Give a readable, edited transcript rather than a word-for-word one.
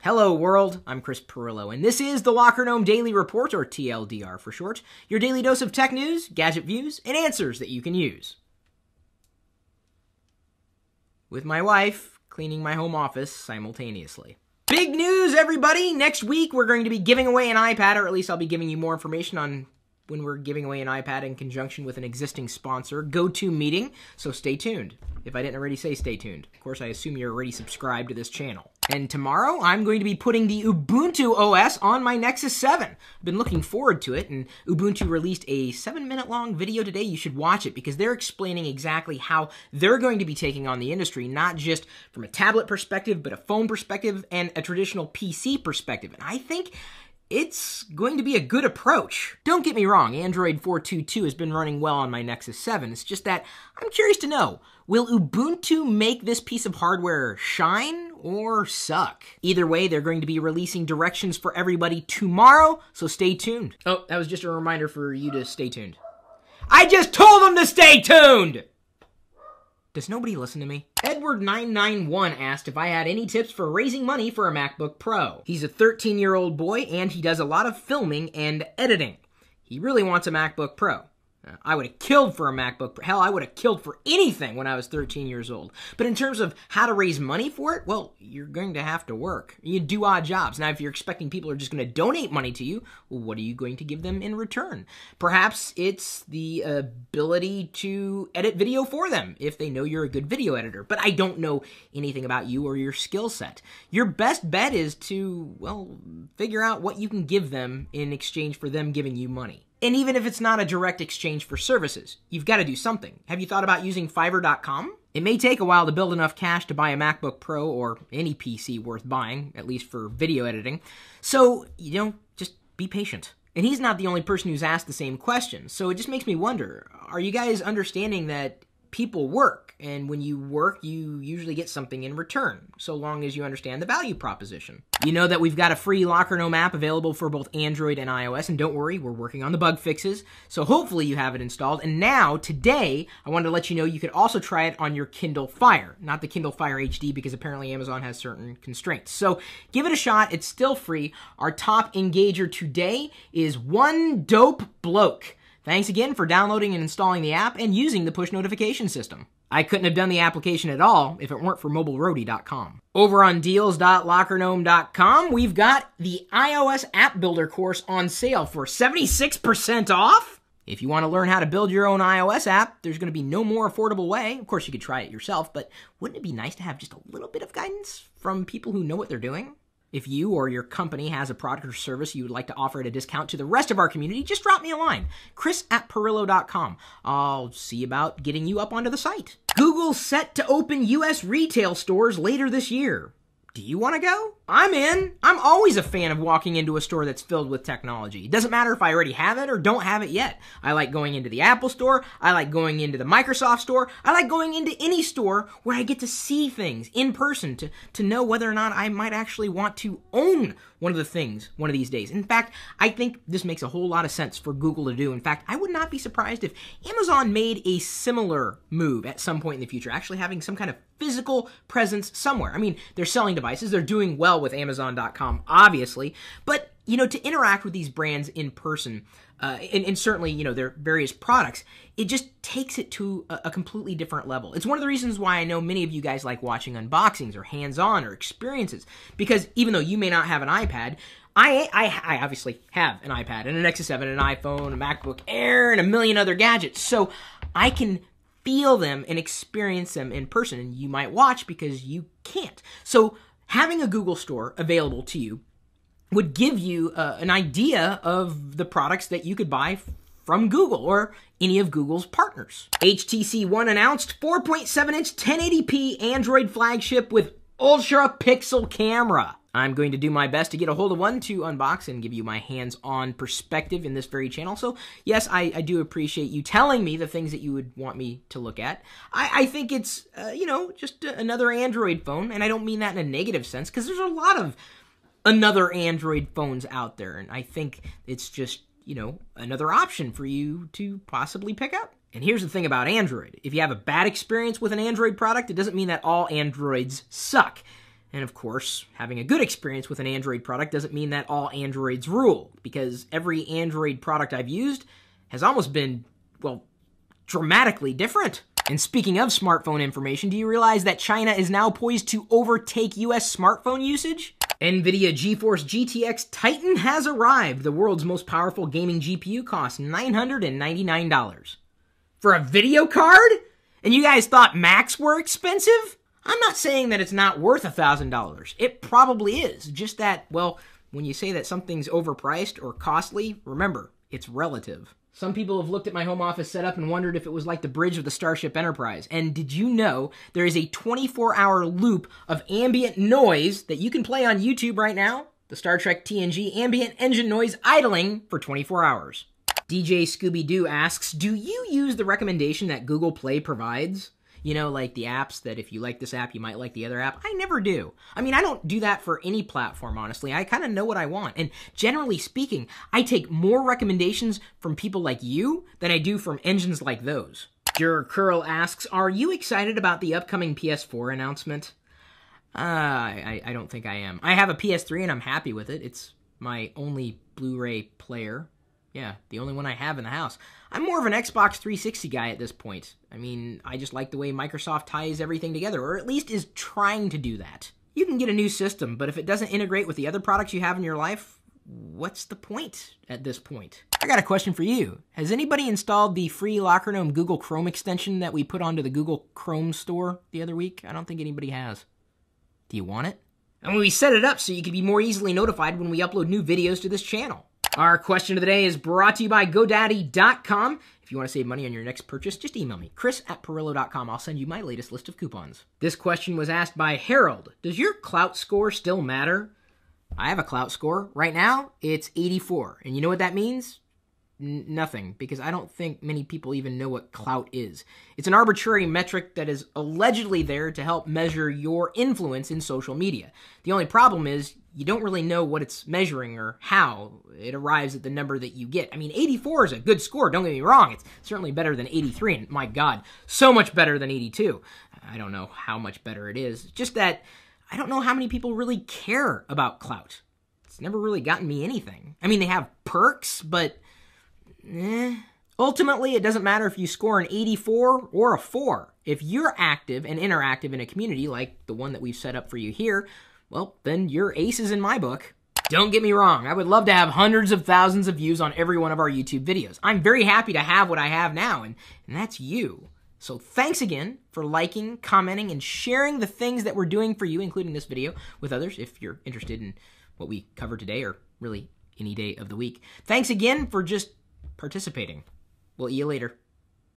Hello world, I'm Chris Pirillo, and this is the Locker Gnome Daily Report, or TLDR for short, your daily dose of tech news, gadget views, and answers that you can use. With my wife cleaning my home office simultaneously. Big news, everybody! Next week we're going to be giving away an iPad, or at least I'll be giving you more information on when we're giving away an iPad in conjunction with an existing sponsor, GoToMeeting, so stay tuned. If I didn't already say stay tuned. Of course, I assume you're already subscribed to this channel. And tomorrow, I'm going to be putting the Ubuntu OS on my Nexus 7. I've been looking forward to it, and Ubuntu released a 7-minute long video today. You should watch it, because they're explaining exactly how they're going to be taking on the industry, not just from a tablet perspective, but a phone perspective and a traditional PC perspective. And I think it's going to be a good approach. Don't get me wrong, Android 4.2.2 has been running well on my Nexus 7. It's just that I'm curious to know, will Ubuntu make this piece of hardware shine or suck? Either way, they're going to be releasing directions for everybody tomorrow, so stay tuned. Oh, that was just a reminder for you to stay tuned. I just told them to stay tuned! Does nobody listen to me? Edward991 asked if I had any tips for raising money for a MacBook Pro. He's a 13-year-old boy, and he does a lot of filming and editing. He really wants a MacBook Pro. I would have killed for a MacBook Pro. Hell, I would have killed for anything when I was 13 years old. But in terms of how to raise money for it, well, you're going to have to work. You do odd jobs. Now, if you're expecting people are just going to donate money to you, well, what are you going to give them in return? Perhaps it's the ability to edit video for them if they know you're a good video editor. But I don't know anything about you or your skill set. Your best bet is to, well, figure out what you can give them in exchange for them giving you money. And even if it's not a direct exchange for services, you've got to do something. Have you thought about using Fiverr.com? It may take a while to build enough cash to buy a MacBook Pro or any PC worth buying, at least for video editing. So, just be patient. And he's not the only person who's asked the same question. So it just makes me wonder, are you guys understanding that people work, and when you work, you usually get something in return, so long as you understand the value proposition. You know that we've got a free Locker Gnome app available for both Android and iOS, and don't worry, we're working on the bug fixes, so hopefully you have it installed. And now, today, I wanted to let you know you could also try it on your Kindle Fire, not the Kindle Fire HD, because apparently Amazon has certain constraints. So give it a shot, it's still free. Our top engager today is One Dope Bloke. Thanks again for downloading and installing the app and using the push notification system. I couldn't have done the application at all if it weren't for mobileroadie.com. Over on deals.lockergnome.com, we've got the iOS App Builder course on sale for 76% off. If you want to learn how to build your own iOS app, there's going to be no more affordable way. Of course, you could try it yourself, but wouldn't it be nice to have just a little bit of guidance from people who know what they're doing? If you or your company has a product or service you would like to offer at a discount to the rest of our community, just drop me a line. Chris@Pirillo.com. I'll see about getting you up onto the site. Google's set to open US retail stores later this year. Do you want to go? I'm in. I'm always a fan of walking into a store that's filled with technology. It doesn't matter if I already have it or don't have it yet. I like going into the Apple store. I like going into the Microsoft store. I like going into any store where I get to see things in person to know whether or not I might actually want to own one of the things one of these days. In fact, I think this makes a whole lot of sense for Google to do. In fact, I would not be surprised if Amazon made a similar move at some point in the future, actually having some kind of physical presence somewhere. I mean, they're selling devices. They're doing well with Amazon.com, obviously. But, to interact with these brands in person, and certainly, their various products, it just takes it to a completely different level. It's one of the reasons why I know many of you guys like watching unboxings or hands-on or experiences, because even though you may not have an iPad, I obviously have an iPad and a Nexus 7, an iPhone, a MacBook Air, and a million other gadgets, so I can feel them and experience them in person, and you might watch because you can't. So having a Google store available to you would give you an idea of the products that you could buy from Google or any of Google's partners. HTC One announced 4.7-inch 1080p Android flagship with ultra pixel camera. I'm going to do my best to get a hold of one to unbox and give you my hands-on perspective in this very channel. So yes, I do appreciate you telling me the things that you would want me to look at. I think it's, just another Android phone, and I don't mean that in a negative sense, because there's a lot of another Android phones out there, and I think it's just, another option for you to possibly pick up. And here's the thing about Android. If you have a bad experience with an Android product, it doesn't mean that all Androids suck. And of course, having a good experience with an Android product doesn't mean that all Androids rule, because every Android product I've used has almost been, well, dramatically different. And speaking of smartphone information, do you realize that China is now poised to overtake US smartphone usage? NVIDIA GeForce GTX Titan has arrived. The world's most powerful gaming GPU costs $999. For a video card? And you guys thought Macs were expensive? I'm not saying that it's not worth $1,000. It probably is. Just that, well, when you say that something's overpriced or costly, remember, it's relative. Some people have looked at my home office setup and wondered if it was like the bridge of the Starship Enterprise. And did you know there is a 24-hour loop of ambient noise that you can play on YouTube right now? The Star Trek TNG ambient engine noise idling for 24 hours. DJ Scooby-Doo asks, do you use the recommendation that Google Play provides? You know, like the apps that if you like this app, you might like the other app. I never do. I mean, I don't do that for any platform, honestly. I kind of know what I want. And generally speaking, I take more recommendations from people like you than I do from engines like those. Jur Curl asks, are you excited about the upcoming PS4 announcement? I don't think I am. I have a PS3 and I'm happy with it. It's my only Blu-ray player. Yeah, the only one I have in the house. I'm more of an Xbox 360 guy at this point. I mean, I just like the way Microsoft ties everything together, or at least is trying to do that. You can get a new system, but if it doesn't integrate with the other products you have in your life, what's the point at this point? I got a question for you. Has anybody installed the free Locker Gnome Google Chrome extension that we put onto the Google Chrome store the other week? I don't think anybody has. Do you want it? And we set it up so you can be more easily notified when we upload new videos to this channel. Our question of the day is brought to you by GoDaddy.com. If you want to save money on your next purchase, just email me, chris@Pirillo.com. I'll send you my latest list of coupons. This question was asked by Harold. Does your clout score still matter? I have a clout score. Right now, it's 84. And you know what that means? Nothing, because I don't think many people even know what clout is. It's an arbitrary metric that is allegedly there to help measure your influence in social media. The only problem is you don't really know what it's measuring or how it arrives at the number that you get. I mean, 84 is a good score, don't get me wrong. It's certainly better than 83, and my God, so much better than 82. I don't know how much better it is. It's just that I don't know how many people really care about clout. It's never really gotten me anything. I mean, they have perks, but ultimately, it doesn't matter if you score an 84 or a 4. If you're active and interactive in a community like the one that we've set up for you here, well, then you're aces in my book. Don't get me wrong, I would love to have hundreds of thousands of views on every one of our YouTube videos. I'm very happy to have what I have now, and that's you. So thanks again for liking, commenting, and sharing the things that we're doing for you, including this video, with others if you're interested in what we covered today or really any day of the week. Thanks again for just participating. We'll see you later.